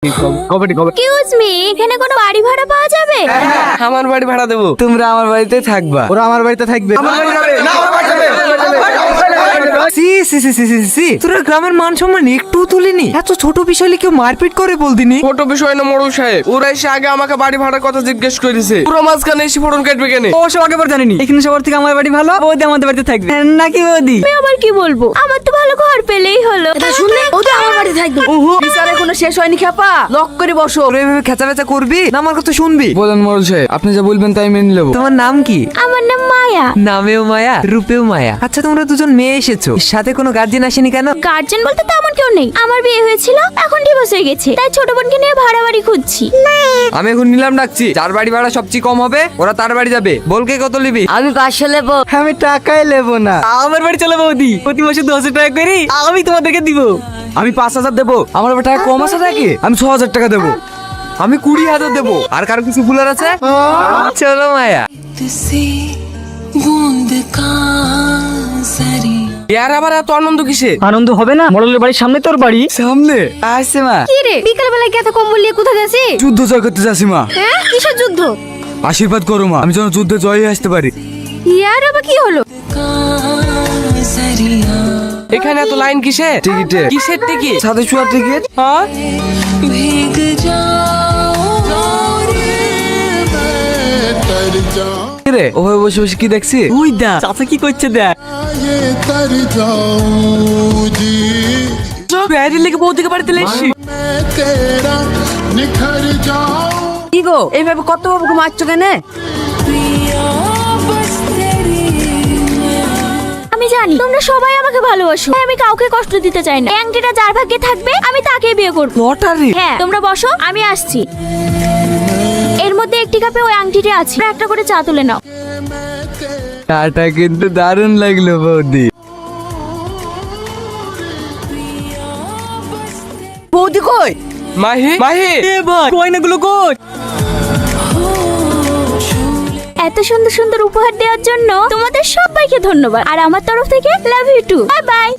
Excuse me, এখানে কোনো বাড়ি ভাড়া পাওয়া যাবে? আমার বাড়ি ভাড়া দেবো। তোমরা আমার বাড়িতে থাকবা, ওরা আমার বাড়িতে থাকবে। তোরা গ্রামের মান সম্মান একটু তুলিনি? এত ছোট বিষয় কেউ মারপিট করে বলদিনি? ছোট বিষয় না মোড়ল সাহেব, ওরা এসে আগে আমাকে বাড়ি ভাড়ার কথা জিজ্ঞেস করেছে। পুরো মাঝখানে এসে ফোড়ন কাটবে কেন? ও সব আগে পর জানিনি। এখানে সবার থেকে আমার বাড়ি ভালো, বৌদি আমাদের বাড়িতে থাকবে নাকি? বৌদি আমি আবার কি বলবো, আমার তো ভালো ঘর পেলেই হলো। শুনলে ওদের আমার বাড়ি থাকবে। বিচার এখনো শেষ হয়নি খেপা, লক করে বসো। তোরা এভাবে খেচা বেচা করবি না? আমার কথা শুনবি? বলেন মোড়ল সাহেব, আপনি যা বলবেন তাই মেনে নেবো। তোমার নাম কি? আমার নাম মায়া। নামেও মায়া, রূপেও মায়া। আচ্ছা, তোমরা দুজন মেয়ে এসেছো, সাথে কোনো গার্জিয়ান আসেনি কেন? গার্জেন বলতে তেমন কেউ নেই। আমার বিয়ে হয়েছিল, এখন ডিভোর্স হয়ে গেছে, তাই ছোট বোনকে নিয়ে ভাড়া বাড়ি খুঁজছি। আমি এখন নিলাম ডাকছি, যার বাড়ি ভাড়া সবচেয়ে কম হবে ওরা তার বাড়ি যাবে। বলকে কত নিবি? আমি 500 নেবো। আমি টাকাই নেবো না। আমার বাড়ি চলে বৌদি, প্রতি মাসে 1000 টাকা করি আমি তোমাদেরকে দিব। আমি 5000 দেবো। আমার টাকা কম আছে নাকি? আমি 6000 টাকা দেবো। আমি 20000 দেবো। আর কারো কিছু ভুলার আছে? চলো মায়া। ইয়ার আবার এত আনন্দ কিসে? আনন্দ হবে না? মডেলের বাড়ির সামনে তোর বাড়ি সামনে আসছে মা। কি রে, বিকাল বেলায় কি এত কম্বল নিয়ে কোথায় যাচ্ছি? যুদ্ধ জয় করতে যাচ্ছি মা। হ্যাঁ, কিসের যুদ্ধ? আশীর্বাদ করো মা, আমি যেন যুদ্ধে জয় হয়ে আসতে পারি। ইয়ার আবার কি হলো? এখানে এত লাইন কিসে? টিকিটে। কিসের টিকিট? সাথে শোয়ার টিকিট। হ্যাঁ, রে ওভাবে বসে বসে কি দেখছি? ওই দা চাচা কি করছে দেখ। ব্যারি লেগে বৌদিকে বাড়িতে এসেছি। কি গো, এইভাবে কত বাবুকে মারছো কেন? আমি জানি তোমরা সবাই আমাকে ভালোবাসো, তাই আমি কাউকে কষ্ট দিতে চাই না। এই আংটিটা যার ভাগ্যে থাকবে আমি তাকেই বিয়ে করব। লটারি? হ্যাঁ, তোমরা বসো, আমি আসছি। এর মধ্যে একটি কাপে ওই আংটিটা আছে, তোমরা একটা করে চা তুলে নাও। চাটা কিন্তু দারুণ লাগলো বৌদি। বৌদি কই? মাহি মাহি, এ ভাই কয়নাগুলো কই? এত সুন্দর সুন্দর উপহার দেওয়ার জন্য তোমাদের সবাইকে ধন্যবাদ। আর আমার তরফ থেকে love you too. Bye by.